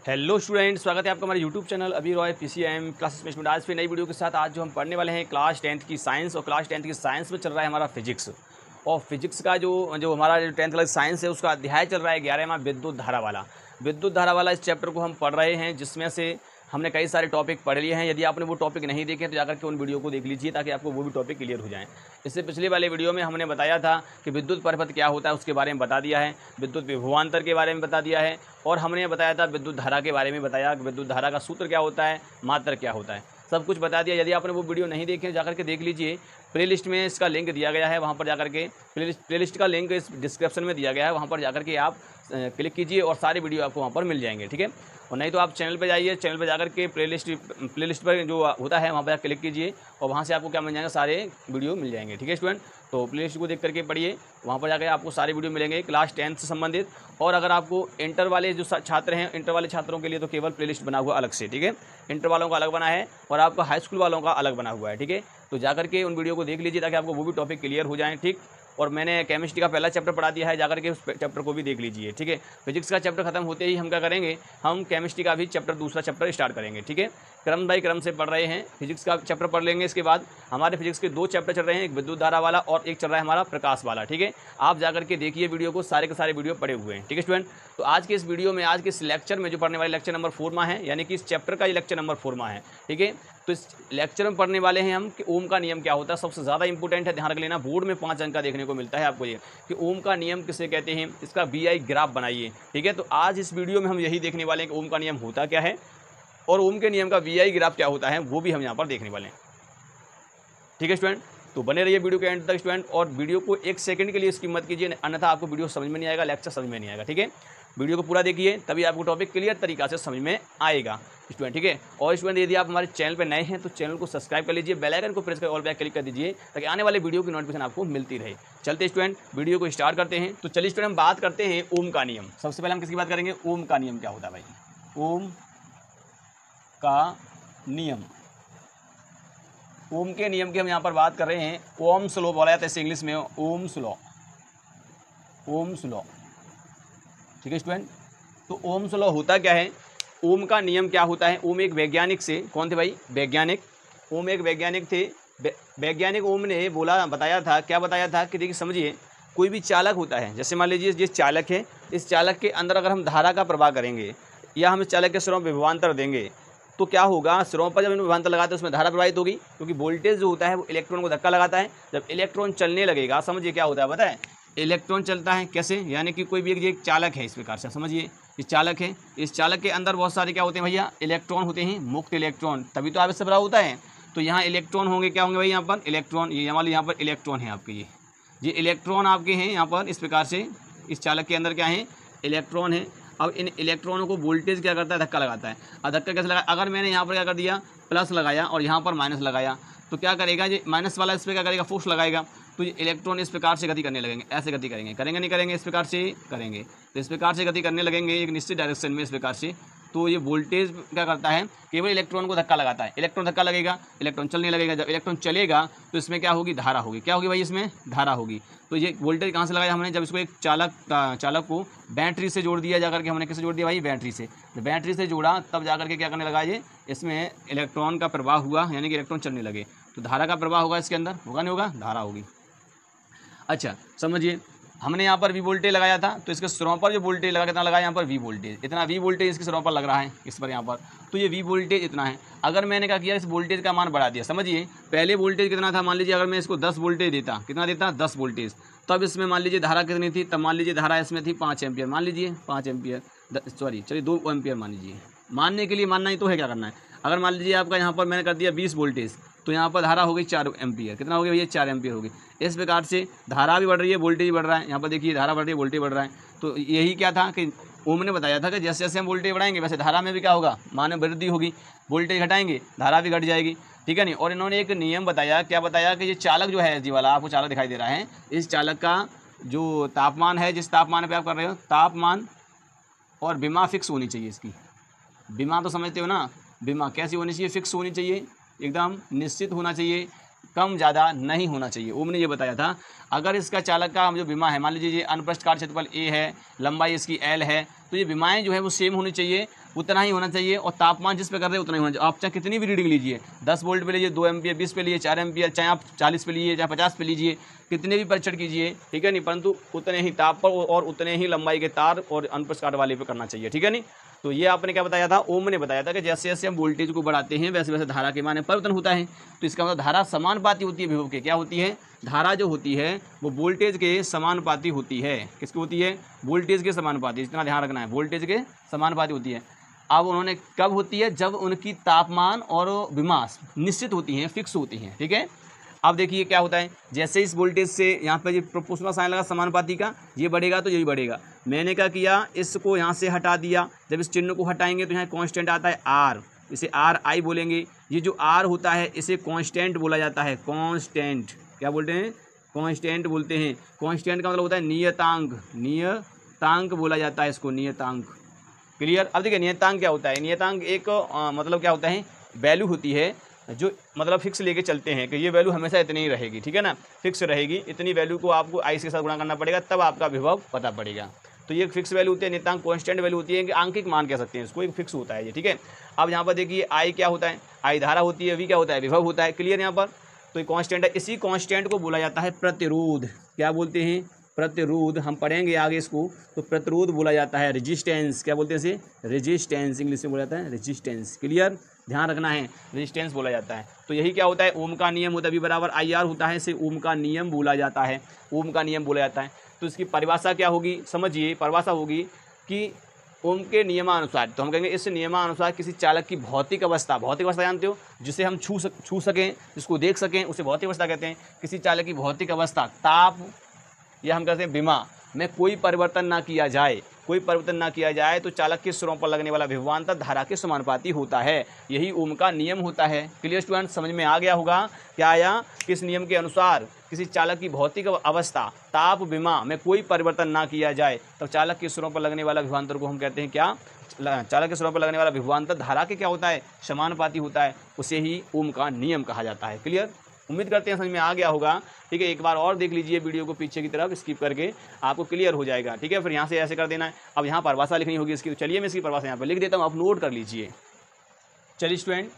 Hello student, स्वागत है आपका हमारे यूट्यूब चैनल अभी रॉय पीसीएम क्लासेस में। आज फिर नई वीडियो के साथ आज जो हम पढ़ने वाले हैं क्लास 10th की साइंस। और क्लास 10th की साइंस में चल रहा है हमारा फिजिक्स। और फिजिक्स का जो हमारा 10th क्लास साइंस है उसका अध्याय चल रहा है 11वां विद्युत धारा वाला। विद्युत धारा वाला इस चैप्टर को हम पढ़ रहे हैं, जिसमें से हमने कई सारे टॉपिक पढ़ लिए हैं। यदि आपने वो टॉपिक नहीं देखे तो जाकर के उन वीडियो को देख लीजिए ताकि आपको वो भी टॉपिक क्लियर हो जाएं। इससे पिछले वाले वीडियो में हमने बताया था कि विद्युत परिपथ क्या होता है, उसके बारे में बता दिया है। विद्युत विभवांतर के बारे में बता दिया है। और हमने बताया था विद्युत धारा के बारे में बताया कि विद्युत धारा का सूत्र क्या होता है, मात्रा क्या होता है, सब कुछ बता दिया। यदि आपने वो वीडियो नहीं देखे जाकर के देख लीजिए। प्लेलिस्ट में इसका लिंक दिया गया है, वहाँ पर जाकर के प्लेलिस्ट का लिंक इस डिस्क्रिप्शन में दिया गया है, वहाँ पर जाकर के आप क्लिक कीजिए और सारे वीडियो आपको वहाँ पर मिल जाएंगे। ठीक है। और नहीं तो आप चैनल पे जाइए, चैनल पे जाकर के प्लेलिस्ट पर जो होता है वहाँ पर क्लिक कीजिए और वहाँ से आपको क्या मिल जाएगा, सारे वीडियो मिल जाएंगे। ठीक है स्टूडेंट, तो प्लेलिस्ट को देख करके पढ़िए, वहाँ पर जाकर आपको सारे वीडियो मिलेंगे क्लास 10 से संबंधित। और अगर आपको इंटर वाले जो छात्र हैं, इंटर वाले छात्रों के लिए तो केवल प्लेलिस्ट बना हुआ अलग से। ठीक है, इंटर वालों का अलग बना है और आपका हाई स्कूल वालों का अलग बना हुआ है। ठीक है, तो जाकर के उन वीडियो को देख लीजिए ताकि आपको वो भी टॉपिक क्लियर हो जाए। ठीक, और मैंने केमिस्ट्री का पहला चैप्टर पढ़ा दिया है, जाकर के उस चैप्टर को भी देख लीजिए। ठीक है, फिजिक्स का चैप्टर खत्म होते ही हम क्या करेंगे, हम केमिस्ट्री का भी दूसरा चैप्टर स्टार्ट करेंगे। ठीक है, क्रम बाई क्रम से पढ़ रहे हैं। फिजिक्स का चैप्टर पढ़ लेंगे, इसके बाद हमारे फिजिक्स के 2 चैप्टर चल रहे हैं, एक विद्युत धारा वाला और एक चल रहा है हमारा प्रकाश वाला। ठीक है, आप जाकर के देखिए वीडियो को, सारे के सारे वीडियो पढ़े हुए हैं। ठीक है स्टूडेंट, तो आज के इस वीडियो में, आज के इस लेक्चर में जो पढ़ने वाले लेक्चर नंबर 4 है, यानी कि इस चैप्टर का ये लेक्चर नंबर 4 है। ठीक है, तो इस लेक्चर में पढ़ने वाले हैं हम कि ओम का नियम क्या होता है। सबसे ज़्यादा इंपॉर्टेंट है, ध्यान रख लेना, बोर्ड में 5 अंक का देखने को मिलता है आपको ये कि ओम का नियम किसे कहते हैं, इसका VI ग्राफ बनाइए। ठीक है, तो आज इस वीडियो में हम यही देखने वाले हैं कि ओम का नियम होता क्या है और ओम के नियम का VI ग्राफ क्या होता है, वो भी हम यहाँ पर देखने वाले हैं। ठीक है स्टूडेंट, तो बने रहिए वीडियो के एंड तक स्टूडेंट। और वीडियो को 1 सेकंड के लिए स्किप मत कीजिए, अन्यथा आपको वीडियो समझ में नहीं आएगा, लेक्चर समझ में नहीं आएगा। ठीक है, वीडियो को पूरा देखिए, तभी आपको टॉपिक क्लियर तरीका से समझ में आएगा स्टूडेंट। ठीक है, और स्टूडेंट यदि आप हमारे चैनल पर नए हैं तो चैनल को सब्सक्राइब कर लीजिए, बेल आइकन को प्रेस कर ऑल पे क्लिक कर दीजिए ताकि आने वाले वीडियो की नोटिफिकेशन आपको मिलती रहे। चलते स्टूडेंट वीडियो को स्टार्ट करते हैं। तो चलिए स्टूडेंट हम बात करते हैं ओम का नियम। सबसे पहले हम किसकी बात करेंगे, ओम का नियम क्या होता है भाई। ओम का नियम, ओम के नियम की हम यहाँ पर बात कर रहे हैं। ओम्स लॉ बोला जाता है इसे इंग्लिश में, ओम्स लॉ, ओम्स लॉ। ठीक है स्टूडेंट, तो ओम्स लॉ होता क्या है, ओम का नियम क्या होता है। ओम एक वैज्ञानिक से, कौन थे भाई, वैज्ञानिक। ओम एक वैज्ञानिक थे, वैज्ञानिक ओम ने बताया था, क्या बताया था कि देखिए समझिए, कोई भी चालक होता है, जैसे मान लीजिए जिस चालक है, इस चालक के अंदर अगर हम धारा का प्रवाह करेंगे या हम इस चालक के सिरों विभवांतर देंगे तो क्या होगा, सिरों पर जब इन विभवांतर लगाते हैं उसमें धारा प्रवाहित होगी, क्योंकि वोल्टेज जो होता है वो इलेक्ट्रॉन को धक्का लगाता है। जब इलेक्ट्रॉन चलने लगेगा, समझिए क्या होता है पता है, इलेक्ट्रॉन चलता है कैसे, यानी कि कोई भी एक चालक है, इस प्रकार से समझिए, इस चालक है, इस चालक के अंदर बहुत सारे क्या होते हैं भैया, इलेक्ट्रॉन होते हैं, मुक्त इलेक्ट्रॉन, तभी तो आवेश प्रवाह होता है। तो यहाँ इलेक्ट्रॉन होंगे, क्या होंगे भाई यहाँ पर इलेक्ट्रॉन, ये हमारे यहाँ पर इलेक्ट्रॉन है आपके, ये इलेक्ट्रॉन आपके हैं यहाँ पर, इस प्रकार से इस चालक के अंदर क्या है, इलेक्ट्रॉन है। अब इन इलेक्ट्रॉनों को वोल्टेज क्या करता है, धक्का लगाता है। अब धक्का कैसे लगा, अगर मैंने यहाँ पर क्या कर दिया, प्लस लगाया और यहाँ पर माइनस लगाया, तो क्या करेगा, ये माइनस वाला इस पर क्या करेगा, फोर्स लगाएगा, तो ये इलेक्ट्रॉन इस प्रकार से गति करने लगेंगे, ऐसे गति करेंगे, करेंगे नहीं करेंगे, इस प्रकार से करेंगे, तो इस प्रकार से गति करने लगेंगे एक निश्चित डायरेक्शन में, इस प्रकार से। तो ये वोल्टेज क्या करता है, केवल इलेक्ट्रॉन को धक्का लगाता है, इलेक्ट्रॉन धक्का लगेगा, इलेक्ट्रॉन चलने लगेगा। जब इलेक्ट्रॉन चलेगा तो इसमें क्या होगी, धारा होगी, क्या होगी भाई, इसमें धारा होगी। तो ये वोल्टेज कहाँ से लगाया हमने, जब इसको एक चालक को बैटरी से जोड़ दिया, जाकर के हमने किससे जोड़ दिया भाई, बैटरी से। जब बैटरी से जोड़ा तब जाकर के क्या करने लगा, ये इसमें इलेक्ट्रॉन का प्रवाह हुआ, यानी कि इलेक्ट्रॉन चलने लगे, तो धारा का प्रवाह होगा इसके अंदर, होगा नहीं होगा, धारा होगी। अच्छा समझिए, हमने यहाँ पर V वोल्टेज लगाया था, तो इसके सिरों पर जो वोल्टेज लगा, कितना लगाया यहाँ पर V वोल्टेज, इतना V वोल्टेज इसके सिरों पर लग रहा है, इस पर यहाँ पर, तो ये V वोल्टेज इतना है। अगर मैंने क्या किया, इस वोल्टेज का मान बढ़ा दिया, समझिए पहले वोल्टेज कितना था, मान लीजिए अगर मैं इसको 10 वोल्टेज देता, कितना देता, 10 वोल्टेज, तब इसमें मान लीजिए धारा कितनी थी, तब मान लीजिए धारा इसमें थी 5 एम्पियर, मान लीजिए 5 एम्पियर, सॉरी चलिए 2 एम्पियर मान लीजिए, मानने के लिए मानना ही तो है, क्या करना है। अगर मान लीजिए आपका यहाँ पर मैंने कर दिया 20 वोल्टेज, तो यहाँ पर धारा हो गई 4 एम्पियर, कितना हो गया भैया, 4 एम्पियर हो गई। इस प्रकार से धारा भी बढ़ रही है, वोल्टेज भी बढ़ रहा है, यहाँ पर देखिए धारा बढ़ रही है, वोल्टेज बढ़ रहा है। तो यही क्या था कि ओम ने बताया था कि जैसे जैसे हम वोल्टेज बढ़ाएंगे वैसे धारा में भी क्या होगा, मान वृद्धि होगी, वोल्टेज घटाएंगे धारा भी घट जाएगी। ठीक है नहीं, और इन्होंने एक नियम बताया, क्या बताया कि ये चालक जो है, जी वाला आपको चालक दिखाई दे रहा है, इस चालक का जो तापमान है, जिस तापमान पर आप कर रहे हो, तापमान और विमा फिक्स होनी चाहिए इसकी। विमा तो समझते हो ना, विमा कैसी होनी चाहिए, फिक्स होनी चाहिए, एकदम निश्चित होना चाहिए, कम ज़्यादा नहीं होना चाहिए। ओम ने ये बताया था, अगर इसका चालक का जो विमा है, मान लीजिए ये अनुप्रस्थ काट क्षेत्रफल A है, लंबाई इसकी L है, तो ये विमाएँ जो है वो सेम होनी चाहिए। उतना ही होना चाहिए, और तापमान जिस पे कर रहे हैं उतना ही होना चाहिए। आप चाहे कितनी भी रीडिंग लीजिए, 10 वोल्ट पे लीजिए, 2 एम्पियर, 20 पे लीजिए, 4 एम्पियर, चाहे आप 40 पे लीजिए, चाहे 50 पे लीजिए, कितने भी परीक्षण कीजिए, ठीक है नहीं, परंतु उतने ही ताप पर और उतने ही लंबाई के तार और अनप्रस्थ वाले पे करना चाहिए, ठीक है नहीं। तो ये आपने क्या बताया था, ओम ने बताया था कि जैसे जैसे हम वोल्टेज को बढ़ाते हैं वैसे वैसे धारा के मान में परिवर्तन होता है। तो इसका मतलब धारा समानुपाती होती है विभव के। क्या होती है, धारा जो होती है वो वोल्टेज के समानुपाती होती है। किसकी होती है, वोल्टेज के समानुपाती, इतना ध्यान रखना है, वोल्टेज के समानुपाती होती है। अब उन्होंने कब होती है, जब उनकी तापमान और विमास निश्चित होती हैं, फिक्स होती हैं, ठीक है। अब देखिए क्या होता है, जैसे इस वोल्टेज से यहाँ पे ये प्रोपोर्शनल साइन लगा समानुपाती का, ये बढ़ेगा तो यही बढ़ेगा। मैंने क्या किया, इसको यहाँ से हटा दिया, जब इस चिन्ह को हटाएंगे तो यहाँ कांस्टेंट आता है आर, इसे आर आई बोलेंगे। ये जो आर होता है इसे कांस्टेंट बोला जाता है, कांस्टेंट। क्या बोलते हैं, कांस्टेंट बोलते हैं। कांस्टेंट का मतलब होता है नियतांक, नियतांक बोला जाता है इसको, नियतांक। क्लियर। अब देखिए नियतांक क्या होता है, नियतांक एक मतलब क्या होता है, वैल्यू होती है जो मतलब फिक्स लेके चलते हैं कि ये वैल्यू हमेशा इतनी ही रहेगी, ठीक है ना, फिक्स रहेगी। इतनी वैल्यू को आपको आई के साथ गुणा करना पड़ेगा, तब आपका विभव पता पड़ेगा। तो ये फिक्स वैल्यू होती है, नियतांक कांस्टेंट वैल्यू होती है कि आंकिक मान कह सकते हैं इसको, एक फिक्स होता है ये, ठीक है। अब यहाँ पर देखिए आई क्या होता है, आई धारा होती है, वी क्या होता है, विभव होता है। क्लियर यहाँ पर, तो ये कांस्टेंट है। इसी कांस्टेंट को बोला जाता है प्रतिरोध। क्या बोलते हैं, प्रतिरोध। हम पढ़ेंगे आगे इसको, तो प्रतिरोध बोला जाता है, रेजिस्टेंस। क्या बोलते हैं इसे, रेजिस्टेंस, इंग्लिश में बोला जाता है रेजिस्टेंस। क्लियर, ध्यान रखना है, रेजिस्टेंस बोला जाता है। तो यही क्या होता है, ओम का नियम होता है, V बराबर IR होता है, इसे ओम का नियम बोला जाता है, ओम का नियम बोला जाता है। तो इसकी परिभाषा क्या होगी, समझिए, परिभाषा होगी कि ओम के नियमानुसार, तो हम कहेंगे इस नियमानुसार किसी चालक की भौतिक अवस्था, भौतिक अवस्था जानते हो, जिसे हम छू सकें, जिसको देख सकें, उसे भौतिक अवस्था कहते हैं। किसी चालक की भौतिक अवस्था, ताप या हम कहते हैं विमा में कोई परिवर्तन ना किया जाए, कोई परिवर्तन ना किया जाए तो चालक के सिरों पर लगने वाला विभवांतर धारा के समानुपाती होता है। यही ओम का नियम होता है। क्लियर स्टूडेंट, समझ में आ गया होगा क्या आया, किस नियम के अनुसार किसी चालक की भौतिक अवस्था, ताप विमा में कोई परिवर्तन ना किया जाए तो चालक के सिरों पर लगने वाला विभवांतर को हम कहते हैं क्या, चालक के सिरों पर लगने वाला विभवांतर धारा के क्या होता है, समानुपाती होता है, उसे ही ओम का नियम कहा जाता है। क्लियर, उम्मीद करते हैं समझ में आ गया होगा। ठीक है, एक बार और देख लीजिए वीडियो को पीछे की तरफ स्किप करके, आपको क्लियर हो जाएगा। ठीक है, फिर यहाँ से ऐसे कर देना है। अब यहाँ परिभाषा लिखनी होगी इसकी, तो चलिए मैं इसकी परिभाषा यहाँ पर लिख देता हूँ, आप नोट कर लीजिए। चलिए स्टूडेंट,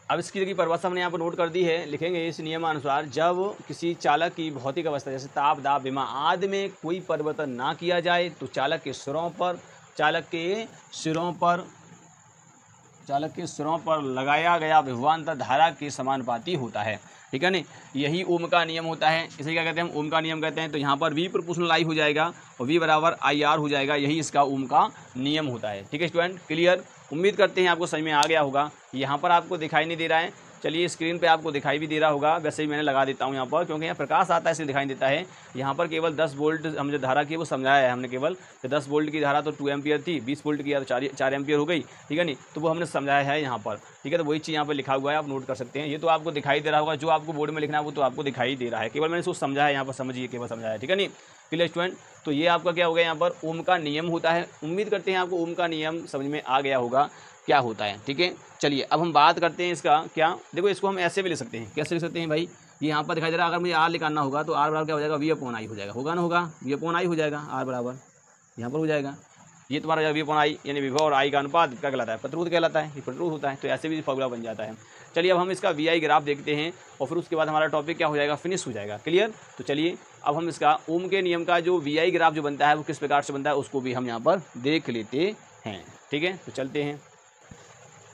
अब इसकी की परिभाषा हमने यहाँ पर नोट कर दी है, लिखेंगे इस नियमानुसार जब किसी चालक की भौतिक अवस्था जैसे ताप, दाब, विमा आदि में कोई परिवर्तन ना किया जाए तो चालक के सिरों पर लगाया गया विभवांतर धारा के समानुपाती होता है। ठीक है नहीं, यही ओम का नियम होता है। इसे क्या कहते हैं, हम ओम का नियम कहते हैं। तो यहाँ पर V प्रोपोर्शनल I हो जाएगा और V बराबर IR हो जाएगा, यही इसका ओम का नियम होता है। ठीक है स्टूडेंट, क्लियर, उम्मीद करते हैं आपको समझ में आ गया होगा। यहाँ पर आपको दिखाई नहीं दे रहा है, चलिए स्क्रीन पे आपको दिखाई भी दे रहा होगा, वैसे ही मैंने लगा देता हूँ यहाँ पर, क्योंकि यहाँ प्रकाश आता है इसलिए दिखाई देता है। यहाँ पर केवल 10 वोल्ट हम जो धारा की वो समझाया है हमने, केवल 10 वोल्ट की धारा तो 2 एम्पियर थी, 20 वोल्ट की तो 4 एम्पियर हो गई। ठीक है नहीं, तो वो हमने समझाया है यहाँ पर। ठीक है, तो वही चीज़ यहाँ पर लिखा हुआ है, आप नोट कर सकते हैं। ये तो आपको दिखाई दे रहा होगा, जो आपको बोर्ड में लिखना है वो तो आपको दिखाई दे रहा है, केवल मैंने उसको समझा है यहाँ पर, समझिए केवल समझाया है। ठीक है नहीं, क्लियर स्टूडेंट, तो ये आपका क्या हो गया, यहाँ पर ओम का नियम होता है। उम्मीद करते हैं आपको ओम का नियम समझ में आ गया होगा क्या होता है। ठीक है, चलिए अब हम बात करते हैं इसका क्या, देखो इसको हम ऐसे भी लिख सकते हैं। कैसे लिख सकते हैं भाई, ये यहाँ पर दिखाई दे रहा है, अगर मुझे R निकालना होगा तो R बराबर क्या हो जाएगा, V/I हो जाएगा, होगा ना, होगा V/I हो जाएगा, R बराबर यहाँ पर हो जाएगा, ये तुम्हारा V/I यानी विभव और I का अनुपात क्या कहलाता है, प्रतिरोध कहलाता है, ये प्रतिरोध होता है। तो ऐसे भी फॉर्मूला बन जाता है। चलिए अब हम इसका VI ग्राफ देखते हैं और फिर उसके बाद हमारा टॉपिक क्या हो जाएगा, फिनिश हो जाएगा। क्लियर, तो चलिए अब हम इसका ओम के नियम का जो VI ग्राफ जो बनता है वो किस प्रकार से बनता है उसको भी हम यहाँ पर देख लेते हैं। ठीक है, तो चलते हैं।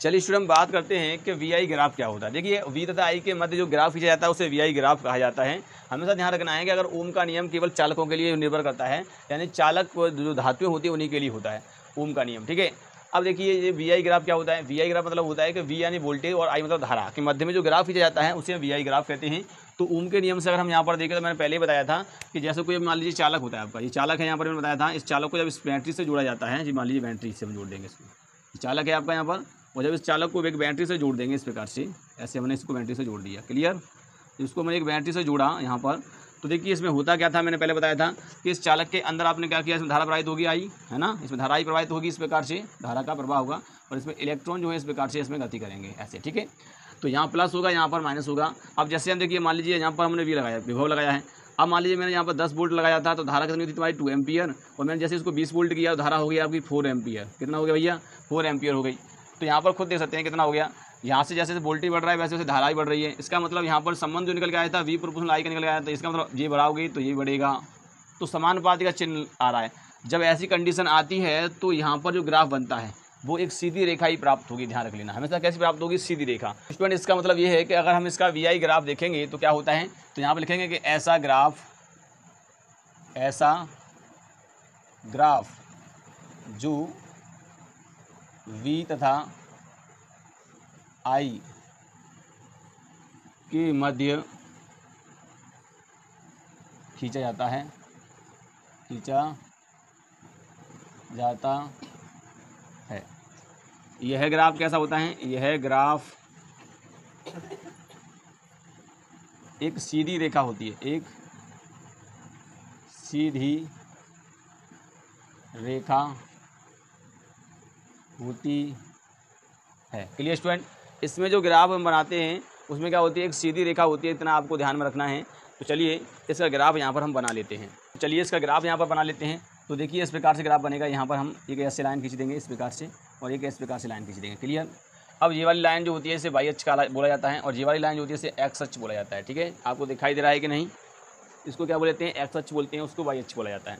चलिए स्टूडेंट, बात करते हैं कि VI ग्राफ क्या होता है। देखिए V तथा I के मध्य जो ग्राफ खींचा जाता है उसे VI ग्राफ कहा जाता है। हमेशा ध्यान रखना है कि अगर ओम का नियम केवल चालकों के लिए निर्भर करता है, यानी चालक जो धातुएं होती है उन्हीं के लिए होता है ओम का नियम। ठीक है, अब देखिए ये VI ग्राफ क्या होता है, VI ग्राफ मतलब होता है कि V यानी वोल्टेज और I मतलब धारा के मध्य में जो ग्राफ खींचा जाता है उसे VI ग्राफ कहते हैं। तो ओम के नियम से अगर हम यहाँ पर देखें तो मैंने पहले ही बताया था कि जैसे कोई मान लीजिए चालक होता है आपका, ये चालक है, यहाँ पर मैंने बताया था, इस चालक को जब इस बैटरी से जोड़ा जाता है, जी मान लीजिए बैटरी से हम जोड़ देंगे इसको, चालक है आपका यहाँ पर, और जब इस चालक को एक बैटरी से जोड़ देंगे इस प्रकार से, ऐसे हमने इसको बैटरी से जोड़ दिया। क्लियर, इसको मैंने एक बैटरी से जोड़ा यहाँ पर, तो देखिए इसमें होता क्या था, मैंने पहले बताया था कि इस चालक के अंदर आपने क्या किया, इसमें धारा प्रवाहित होगी आई, है ना, इसमें धारा ही प्रवाहित होगी, इस प्रकार से धारा का प्रवाह होगा और इसमें इलेक्ट्रॉन जो है इस प्रकार से इसमें गति करेंगे ऐसे। ठीक है, तो यहाँ प्लस होगा, यहाँ पर माइनस होगा। अब जैसे हम देखिए मान लीजिए यहाँ पर हमने V लगाया, विभव लगाया है। अब मान लीजिए मैंने यहाँ पर 10 वोल्ट लगाया था तो धारा कितनी थी तुम्हारी 2 एम्पियर, और मैंने जैसे इसको 20 वोल्ट किया तो धारा हो गई आपकी 4 एम्पियर। कितना हो गया भैया? 4 एम्पियर हो गई। तो यहाँ पर खुद देख सकते हैं कितना हो गया, यहाँ से जैसे वोल्टेज बढ़ रहा है वैसे वैसे धारा भी बढ़ रही है। इसका मतलब यहाँ पर संबंध जो निकल के आया था V प्रोपोर्शनल I का निकल के आया था, इसका मतलब ये बढ़ाओगे तो ये बढ़ेगा, तो समानुपाती का चिन्ह आ रहा है। जब ऐसी कंडीशन आती है तो यहाँ पर जो ग्राफ बनता है वो एक सीधी रेखा ही प्राप्त होगी। ध्यान रख लेना, हमेशा कैसी प्राप्त होगी? सीधी रेखा। स्टूडेंट इसका मतलब ये है कि अगर हम इसका VI ग्राफ देखेंगे तो क्या होता है, तो यहाँ पर लिखेंगे कि ऐसा ग्राफ जो V तथा I के मध्य खींचा जाता है। यह ग्राफ कैसा होता है? यह ग्राफ एक सीधी रेखा होती है, एक सीधी रेखा होती है। Clear student? इसमें जो ग्राफ हम बनाते हैं उसमें क्या होती है? एक सीधी रेखा होती है, इतना आपको ध्यान में रखना है। तो चलिए इसका ग्राफ यहाँ पर हम बना लेते हैं। तो देखिए इस प्रकार से ग्राफ बनेगा। यहाँ पर हम एक ऐसे लाइन खींच देंगे इस प्रकार से, और एक इस प्रकार से लाइन खींच देंगे। क्लियर? अब ये वाली लाइन जो होती है इसे वाई अक्ष का बोला जाता है, और ये वाली लाइन जो होती है इसे एक्स अक्ष बोला जाता है। ठीक है, आपको दिखाई दे रहा है कि नहीं? इसको क्या बोलते हैं? एक्स अक्ष बोलते हैं, उसको वाई अक्ष बोला जाता है।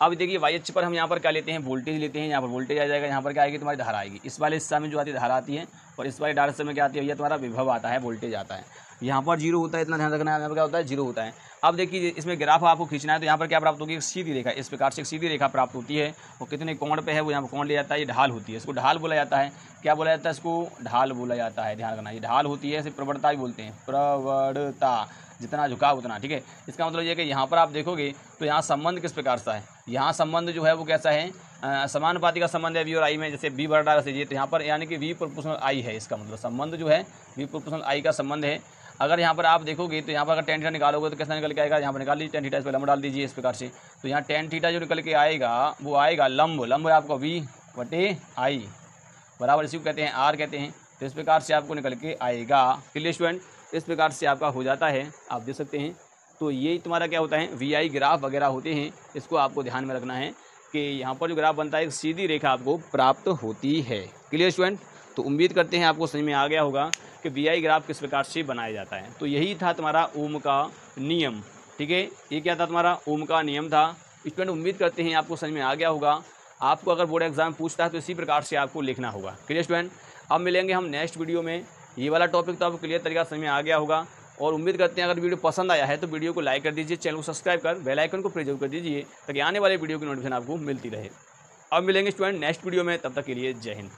अब देखिए वाई अक्ष पर हम यहाँ पर क्या लेते हैं? वोल्टेज लेते हैं। यहाँ पर वोल्टेज आ जाएगा, यहाँ पर क्या आएगी? तुम्हारी धारा आएगी। इस वाले हिस्सा में जो आती है धारा आती है, और इस वाले डायरेक्शन में क्या आती है भैया? तुम्हारा विभव आता है, वोल्टेज आता है। यहाँ पर जीरो होता है, इतना ध्यान रखना है। यहाँ पर क्या होता है? जीरो होता है। अब देखिए इसमें ग्राफ आपको खींचना है तो यहाँ पर क्या प्राप्त होगी? एक सीधी रेखा। इस प्रकार से एक सीधी रेखा प्राप्त होती है, और कितने कोण पे है वो यहाँ पर कोण ले जाता है। ये ढाल होती है, इसको ढाल बोला जाता है। क्या बोला जाता है? इसको ढाल बोला जाता है। ध्यान रखना, ये ढाल होती है, इसे प्रवणता भी बोलते हैं। प्रवणता, जितना झुकाव उतना। ठीक है, इसका मतलब ये है कि यहाँ पर आप देखोगे तो यहाँ संबंध किस प्रकार से है? यहाँ संबंध जो है वो कैसा है? समानुपाती का संबंध है V और I में। जैसे V बढ़ रहा है वैसे, तो यहाँ पर यानी कि V प्रोपोर्शनल I है। इसका मतलब संबंध जो है V प्रोपोर्शनल I का संबंध है। अगर यहाँ पर आप देखोगे तो यहाँ पर अगर टेन थीटा निकालोगे तो कैसा निकल के आएगा? यहाँ पर निकाल लीजिए टेन थीटा, इस पर लंब डाल दीजिए इस प्रकार से। तो यहाँ टेन थीटा जो निकल के आएगा वो आएगा लंब है आपका V/I बराबर, इसी को कहते हैं R कहते हैं। तो इस प्रकार से आपको निकल के आएगा। Clear student? इस प्रकार से आपका हो जाता है, आप देख सकते हैं। तो यही तुम्हारा क्या होता है? VI ग्राफ वगैरह होते हैं। इसको आपको ध्यान में रखना है कि यहाँ पर जो ग्राफ बनता है एक सीधी रेखा आपको प्राप्त होती है। Clear student? तो उम्मीद करते हैं आपको समझ में आ गया होगा कि VI ग्राफ किस प्रकार से बनाया जाता है। तो यही था तुम्हारा ओम का नियम। ठीक है, ये क्या था? तुम्हारा ओम का नियम था। स्टूडेंट उम्मीद करते हैं आपको समझ में आ गया होगा। आपको अगर बोर्ड एग्जाम पूछता है तो इसी प्रकार से आपको लिखना होगा। Clear student? अब मिलेंगे हम नेक्स्ट वीडियो में। ये वाला टॉपिक तो आपको क्लियर तरीका समझ में आ गया होगा, और उम्मीद करते हैं अगर वीडियो पसंद आया है तो वीडियो को लाइक कर दीजिए, चैनल को सब्सक्राइब कर बेल आइकन को प्रेस जरूर कर दीजिए ताकि आने वाले वीडियो की नोटिफिकेशन आपको मिलती रहे। अब मिलेंगे स्टूडेंट नेक्स्ट वीडियो में, तब तक के लिए जय हिंद।